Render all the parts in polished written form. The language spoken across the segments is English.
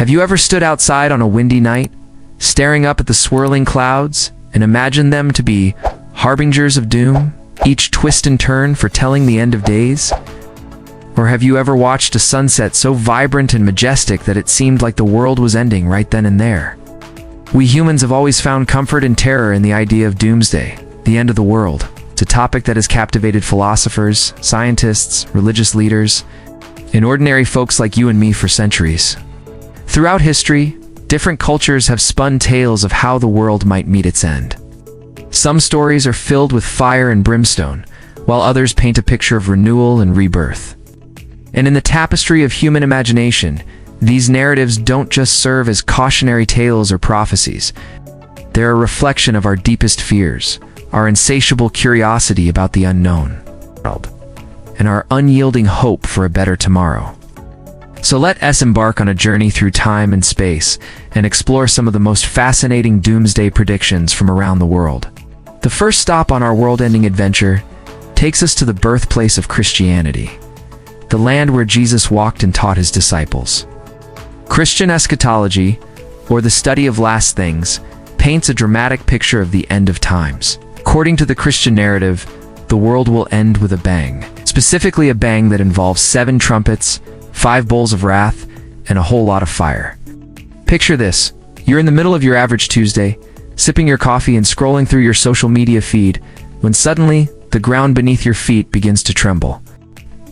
Have you ever stood outside on a windy night, staring up at the swirling clouds, and imagined them to be harbingers of doom, each twist and turn foretelling the end of days? Or have you ever watched a sunset so vibrant and majestic that it seemed like the world was ending right then and there? We humans have always found comfort and terror in the idea of doomsday, the end of the world. It's a topic that has captivated philosophers, scientists, religious leaders, and ordinary folks like you and me for centuries. Throughout history, different cultures have spun tales of how the world might meet its end. Some stories are filled with fire and brimstone, while others paint a picture of renewal and rebirth. And in the tapestry of human imagination, these narratives don't just serve as cautionary tales or prophecies. They're a reflection of our deepest fears, our insatiable curiosity about the unknown, and our unyielding hope for a better tomorrow. So let us embark on a journey through time and space and explore some of the most fascinating doomsday predictions from around the world. The first stop on our world-ending adventure takes us to the birthplace of Christianity, the land where Jesus walked and taught his disciples. Christian eschatology, or the study of last things, paints a dramatic picture of the end of times. According to the Christian narrative, the world will end with a bang. Specifically a bang that involves 7 trumpets, 5 bowls of wrath, and a whole lot of fire. Picture this. You're in the middle of your average Tuesday, sipping your coffee and scrolling through your social media feed, when suddenly, the ground beneath your feet begins to tremble.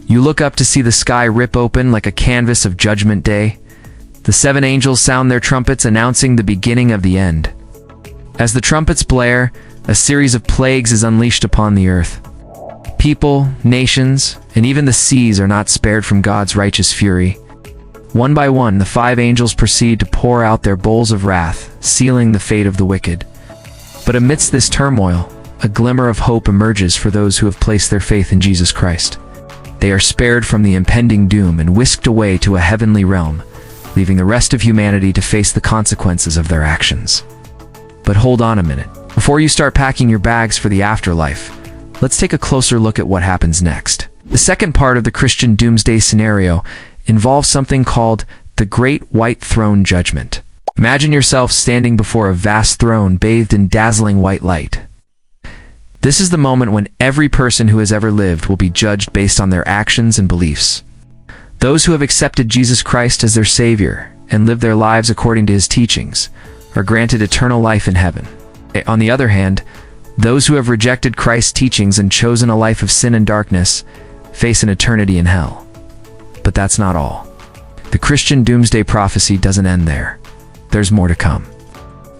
You look up to see the sky rip open like a canvas of Judgment Day. The 7 angels sound their trumpets announcing the beginning of the end. As the trumpets blare, a series of plagues is unleashed upon the earth. People, nations, and even the seas are not spared from God's righteous fury. One by one, the 5 angels proceed to pour out their bowls of wrath, sealing the fate of the wicked. But amidst this turmoil, a glimmer of hope emerges for those who have placed their faith in Jesus Christ. They are spared from the impending doom and whisked away to a heavenly realm, leaving the rest of humanity to face the consequences of their actions. But hold on a minute. Before you start packing your bags for the afterlife, let's take a closer look at what happens next. The second part of the Christian doomsday scenario involves something called the Great White Throne Judgment. Imagine yourself standing before a vast throne bathed in dazzling white light. This is the moment when every person who has ever lived will be judged based on their actions and beliefs. Those who have accepted Jesus Christ as their Savior and lived their lives according to his teachings are granted eternal life in heaven. On the other hand, those who have rejected Christ's teachings and chosen a life of sin and darkness face an eternity in hell. But that's not all. The Christian doomsday prophecy doesn't end there. There's more to come.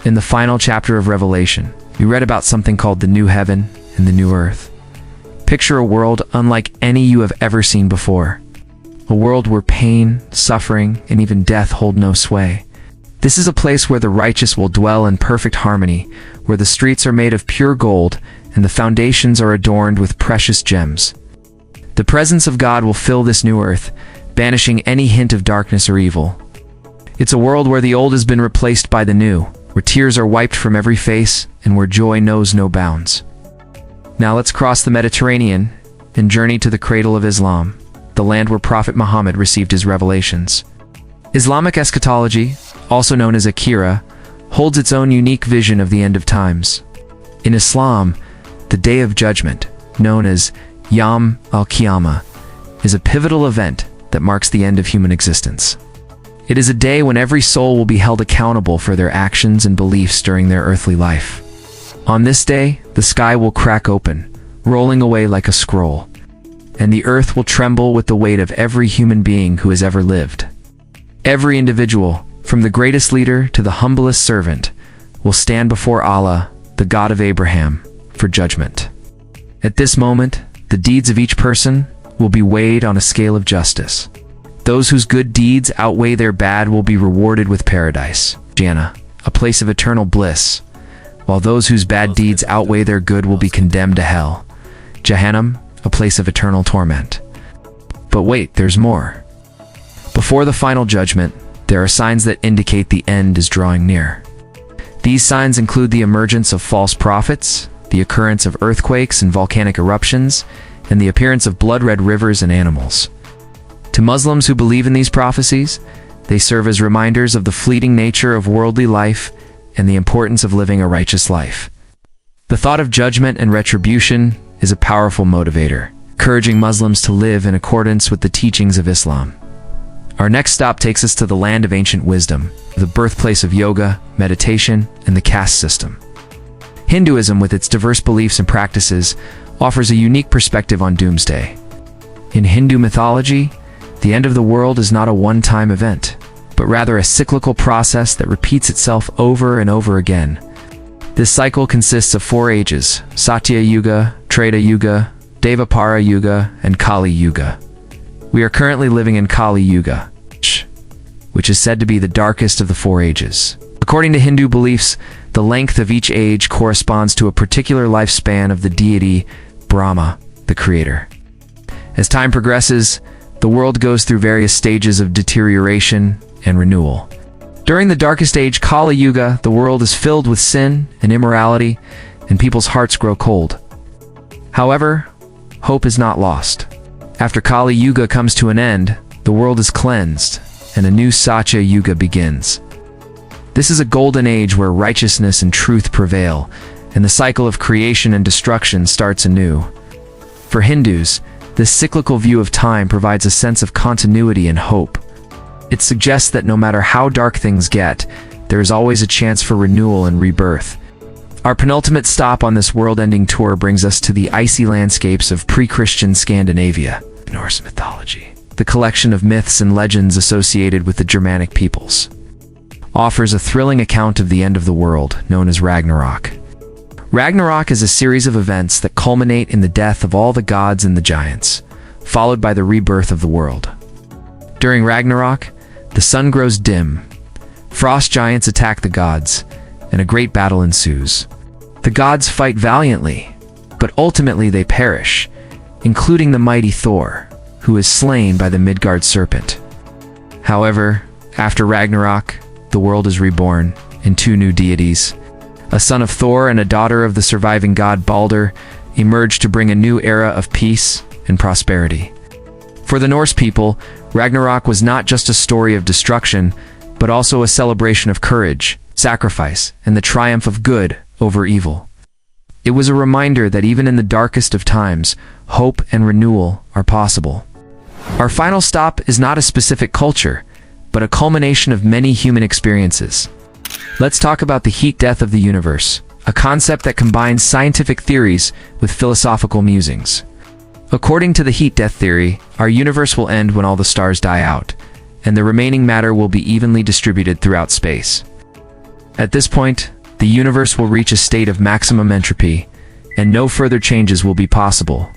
In the final chapter of Revelation, we read about something called the new heaven and the new earth. Picture a world unlike any you have ever seen before. A world where pain, suffering, and even death hold no sway. This is a place where the righteous will dwell in perfect harmony, where the streets are made of pure gold and the foundations are adorned with precious gems. The presence of God will fill this new earth, banishing any hint of darkness or evil. It's a world where the old has been replaced by the new, where tears are wiped from every face and where joy knows no bounds. Now let's cross the Mediterranean and journey to the cradle of Islam, the land where Prophet Muhammad received his revelations. Islamic eschatology, also known as Akira, holds its own unique vision of the end of times. In Islam, the Day of Judgment, known as Yawm al-Qiyamah, is a pivotal event that marks the end of human existence. It is a day when every soul will be held accountable for their actions and beliefs during their earthly life. On this day, the sky will crack open, rolling away like a scroll, and the earth will tremble with the weight of every human being who has ever lived. Every individual, from the greatest leader to the humblest servant, will stand before Allah, the God of Abraham, for judgment. At this moment, the deeds of each person will be weighed on a scale of justice. Those whose good deeds outweigh their bad will be rewarded with paradise, Jannah, a place of eternal bliss, while those whose bad deeds outweigh their good will be condemned to hell, Jahannam, a place of eternal torment. But wait, there's more. Before the final judgment, there are signs that indicate the end is drawing near. These signs include the emergence of false prophets, the occurrence of earthquakes and volcanic eruptions, and the appearance of blood-red rivers and animals. To Muslims who believe in these prophecies, They serve as reminders of the fleeting nature of worldly life and the importance of living a righteous life. The thought of judgment and retribution is a powerful motivator, encouraging Muslims to live in accordance with the teachings of Islam. Our next stop takes us to the land of ancient wisdom, the birthplace of yoga, meditation, and the caste system. Hinduism, with its diverse beliefs and practices, offers a unique perspective on doomsday. In Hindu mythology, the end of the world is not a one-time event, but rather a cyclical process that repeats itself over and over again. This cycle consists of 4 ages: Satya Yuga, Treta Yuga, Devapara Yuga, and Kali Yuga. We are currently living in Kali Yuga, which is said to be the darkest of the 4 ages. According to Hindu beliefs, the length of each age corresponds to a particular lifespan of the deity Brahma, the creator. As time progresses, the world goes through various stages of deterioration and renewal. During the darkest age, Kali Yuga, the world is filled with sin and immorality, and people's hearts grow cold. However, hope is not lost. After Kali Yuga comes to an end, the world is cleansed, and a new Satya Yuga begins. This is a golden age where righteousness and truth prevail, and the cycle of creation and destruction starts anew. For Hindus, this cyclical view of time provides a sense of continuity and hope. It suggests that no matter how dark things get, there is always a chance for renewal and rebirth. Our penultimate stop on this world-ending tour brings us to the icy landscapes of pre-Christian Scandinavia, Norse mythology. The collection of myths and legends associated with the Germanic peoples offers a thrilling account of the end of the world, known as Ragnarok. Ragnarok is a series of events that culminate in the death of all the gods and the giants, followed by the rebirth of the world. During Ragnarok, the sun grows dim, frost giants attack the gods, and a great battle ensues. The gods fight valiantly, but ultimately they perish, including the mighty Thor, who is slain by the Midgard serpent. However, after Ragnarok, the world is reborn in 2 new deities. A son of Thor and a daughter of the surviving god Balder emerge to bring a new era of peace and prosperity. For the Norse people, Ragnarok was not just a story of destruction, but also a celebration of courage, sacrifice, and the triumph of good over evil. It was a reminder that even in the darkest of times, hope and renewal are possible. Our final stop is not a specific culture, but a culmination of many human experiences. Let's talk about the heat death of the universe, a concept that combines scientific theories with philosophical musings. According to the heat death theory, our universe will end when all the stars die out, and the remaining matter will be evenly distributed throughout space. At this point, the universe will reach a state of maximum entropy, and no further changes will be possible.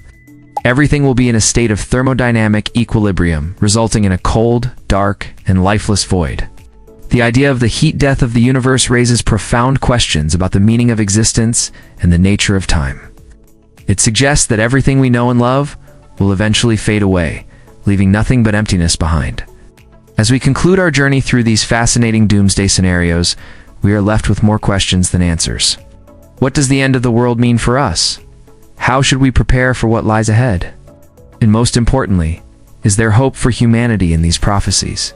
Everything will be in a state of thermodynamic equilibrium, resulting in a cold, dark, and lifeless void. The idea of the heat death of the universe raises profound questions about the meaning of existence and the nature of time. It suggests that everything we know and love will eventually fade away, leaving nothing but emptiness behind. As we conclude our journey through these fascinating doomsday scenarios, we are left with more questions than answers. What does the end of the world mean for us? How should we prepare for what lies ahead? And most importantly, is there hope for humanity in these prophecies?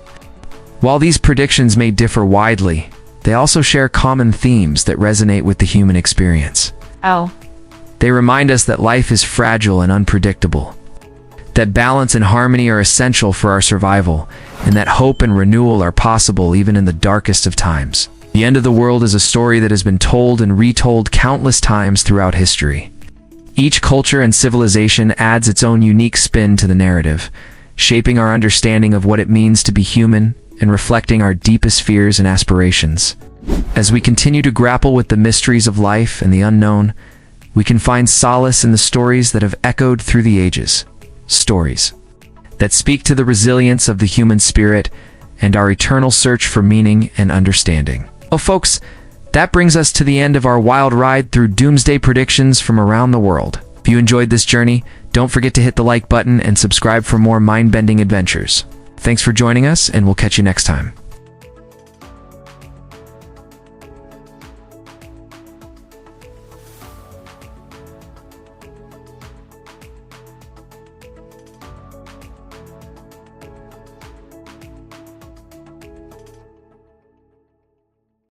While these predictions may differ widely, they also share common themes that resonate with the human experience. They remind us that life is fragile and unpredictable, that balance and harmony are essential for our survival, and that hope and renewal are possible even in the darkest of times. The end of the world is a story that has been told and retold countless times throughout history. Each culture and civilization adds its own unique spin to the narrative, shaping our understanding of what it means to be human and reflecting our deepest fears and aspirations. As we continue to grapple with the mysteries of life and the unknown, we can find solace in the stories that have echoed through the ages. Stories that speak to the resilience of the human spirit and our eternal search for meaning and understanding. Well, folks, that brings us to the end of our wild ride through doomsday predictions from around the world. If you enjoyed this journey, don't forget to hit the like button and subscribe for more mind-bending adventures. Thanks for joining us, and we'll catch you next time.